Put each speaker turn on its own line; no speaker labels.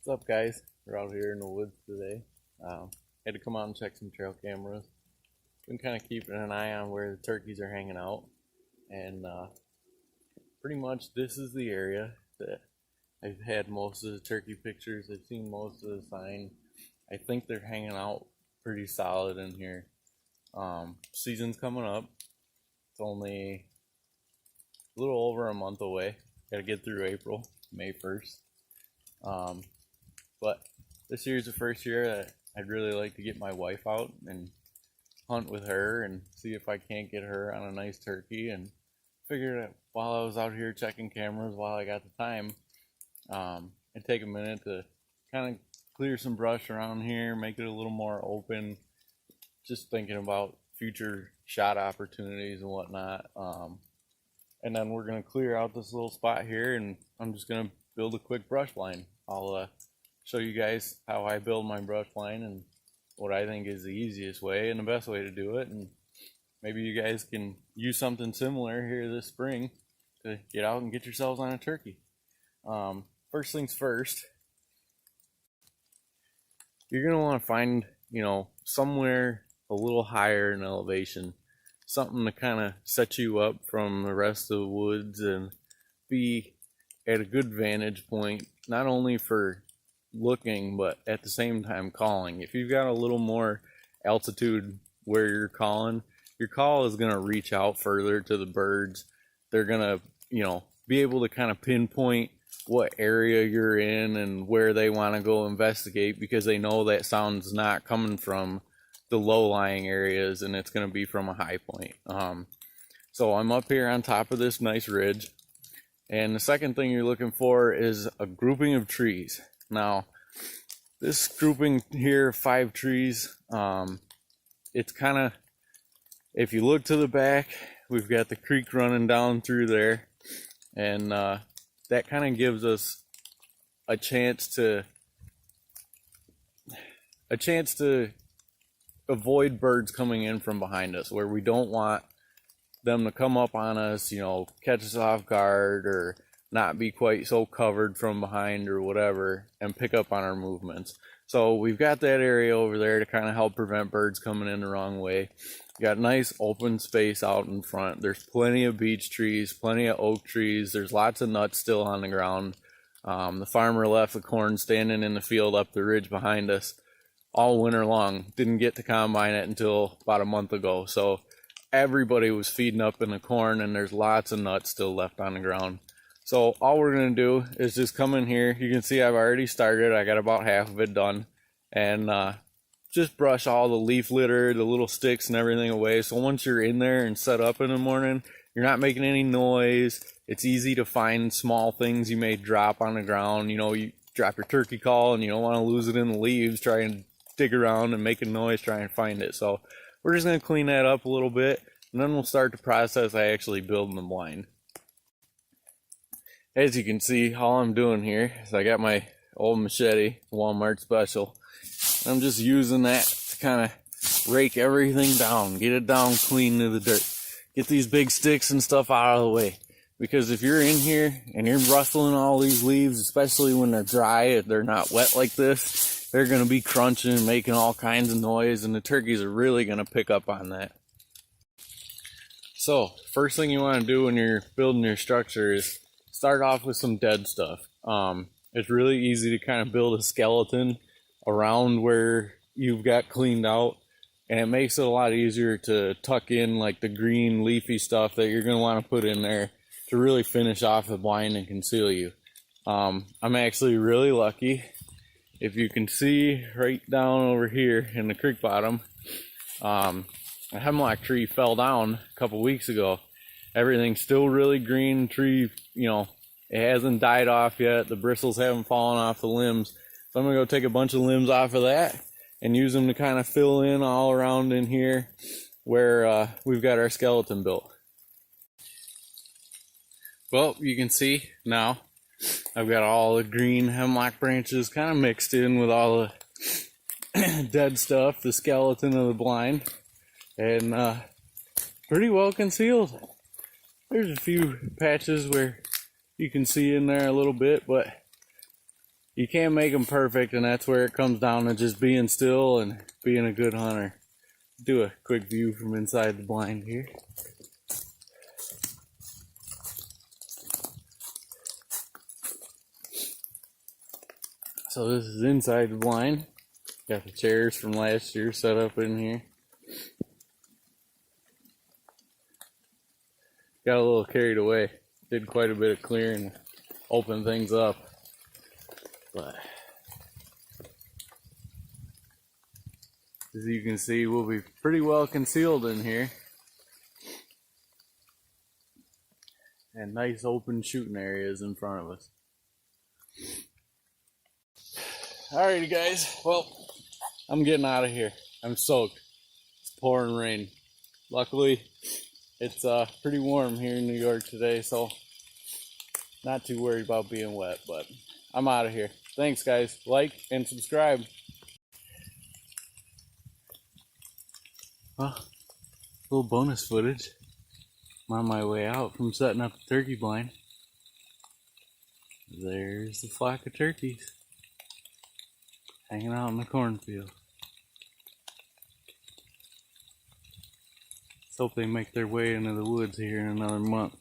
What's up, guys? We're out here in the woods today. Had to come out and check some trail cameras. Been kind of keeping an eye on where the turkeys are hanging out, and pretty much this is the area that I've had most of the turkey pictures. I've seen most of the sign. I think they're hanging out pretty solid in here. Season's coming up. It's only a little over a month away. Got to get through April, May 1st. But this year's the first year that I'd really like to get my wife out and hunt with her and see if I can't get her on a nice turkey. And figured that while I was out here checking cameras, while I got the time, I'd take a minute to kind of clear some brush around here, make it a little more open, just thinking about future shot opportunities and whatnot. And then we're going to clear out this little spot here, and I'm just going to build a quick brush line. I'll show you guys how I build my brush line and what I think is the easiest way and the best way to do it, and maybe you guys can use something similar here this spring to get out and get yourselves on a turkey. First things first, you're going to want to find, somewhere a little higher in elevation, something to kind of set you up from the rest of the woods and be at a good vantage point, not only for looking, but at the same time calling. If you've got a little more altitude where you're calling, your call is going to reach out further to the birds. They're going to, be able to kind of pinpoint what area you're in and where they want to go investigate, because they know that sound's not coming from the low-lying areas and it's going to be from a high point. So I'm up here on top of this nice ridge, and the second thing you're looking for is a grouping of trees. Now, this grouping here, 5 trees, it's kind of, if you look to the back, we've got the creek running down through there, and that kind of gives us a chance to avoid birds coming in from behind us, where we don't want them to come up on us, catch us off guard, or not be quite so covered from behind or whatever, and pick up on our movements. So we've got that area over there to kind of help prevent birds coming in the wrong way. You got nice open space out in front. There's plenty of beech trees, plenty of oak trees. There's lots of nuts still on the ground. The farmer left the corn standing in the field up the ridge behind us all winter long. Didn't get to combine it until about a month ago. So everybody was feeding up in the corn, and there's lots of nuts still left on the ground. So all we're going to do is just come in here. You can see I've already started. I got about half of it done. And just brush all the leaf litter, the little sticks and everything away. So once you're in there and set up in the morning, you're not making any noise. It's easy to find small things you may drop on the ground. You drop your turkey call and you don't want to lose it in the leaves. Try and dig around and make a noise, try and find it. So we're just going to clean that up a little bit, and then we'll start the process of actually building the blind. As you can see, all I'm doing here is I got my old machete, Walmart special. I'm just using that to kind of rake everything down, get it down clean to the dirt, get these big sticks and stuff out of the way. Because if you're in here and you're rustling all these leaves, especially when they're dry, if they're not wet like this, they're going to be crunching and making all kinds of noise, and the turkeys are really going to pick up on that. So, first thing you want to do when you're building your structure is start off with some dead stuff. It's really easy to kind of build a skeleton around where you've got cleaned out, and it makes it a lot easier to tuck in like the green leafy stuff that you're going to want to put in there to really finish off the blind and conceal you. I'm actually really lucky. If you can see right down over here in the creek bottom, a hemlock tree fell down a couple weeks ago. Everything's still really green. Tree, it hasn't died off yet. The bristles haven't fallen off the limbs. So I'm going to go take a bunch of limbs off of that and use them to kind of fill in all around in here where we've got our skeleton built. Well, you can see now I've got all the green hemlock branches kind of mixed in with all the dead stuff, the skeleton of the blind, and pretty well concealed. There's a few patches where you can see in there a little bit, but you can't make them perfect, and that's where it comes down to just being still and being a good hunter. Do a quick view from inside the blind here. So this is inside the blind. Got the chairs from last year set up in here. Got a little carried away. Did quite a bit of clearing, open things up. But as you can see, we'll be pretty well concealed in here. And nice open shooting areas in front of us. Alrighty guys, well, I'm getting out of here. I'm soaked. It's pouring rain. Luckily, it's pretty warm here in New York today, so not too worried about being wet, but I'm out of here. Thanks guys. Like and subscribe. Well, little bonus footage. I'm on my way out from setting up the turkey blind. There's the flock of turkeys hanging out in the cornfield. Let's hope they make their way into the woods here in another month.